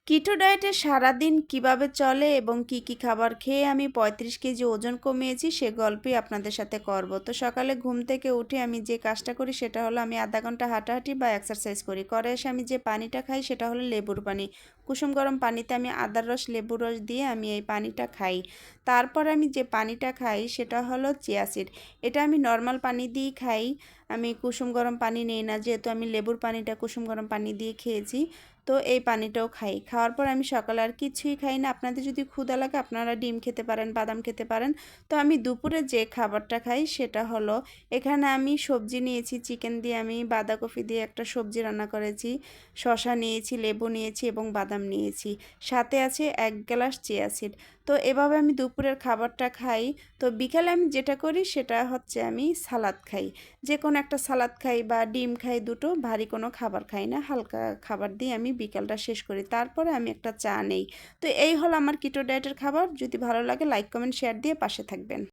কিটো ডায়েটে সারাদিন কিভাবে চলে এবং কি খাবার খেয়ে আমি 35 কেজি ওজন কমিয়েছি সে গল্পই আপনাদের সাথে করব। তো সকালে ঘুম থেকে উঠে আমি যে কাজটা করি সেটা হলো আমি আধা ঘন্টা হাঁটাহাঁটি বা এক্সারসাইজ করি। করে এসে আমি যে পানিটা খাই সেটা হলো লেবুর পানি। কুসুম গরম পানিতে আমি আদার রস লেবুর রস দিয়ে আমি এই পানিটা খাই। তারপর আমি যে পানিটা খাই সেটা হলো চিয়া সিড। এটা আমি নর্মাল পানি দিয়েই খাই, আমি কুসুম গরম পানি নেই না, যেহেতু আমি লেবুর পানিটা কুসুম গরম পানি দিয়ে খেয়েছি। তো এই পানিটাও খাই। খাওয়ার পর আমি সকালে আর কিছুই খাই না। আপনাদের যদি ক্ষুধা লাগে আপনারা ডিম খেতে পারেন, বাদাম খেতে পারেন। তো আমি দুপুরে যে খাবারটা খাই সেটা হলো, এখানে আমি সবজি নিয়েছি, চিকেন দিয়ে আমি বাঁধাকপি দিয়ে একটা সবজি রান্না করেছি, শসা নিয়েছি, লেবু নিয়েছি এবং বাদাম নিয়েছি, সাথে আছে 1 গ্লাস চিয়া সিড। তো এভাবে আমি দুপুরের খাবারটা খাই। তো বিকালে আমি যেটা করি সেটা হচ্ছে আমি সালাদ খাই, যে কোনো একটা সালাদ খাই বা ডিম খাই, দুটো, ভারী কোনো খাবার খাই না, হালকা খাবার দিয়ে আমি বিকালটা শেষ করি। তারপরে আমি একটা চা নেই। তো এই হলো আমার কিটো ডায়েটের খাবার। যদি ভালো লাগে লাইক কমেন্ট শেয়ার দিয়ে পাশে থাকবেন।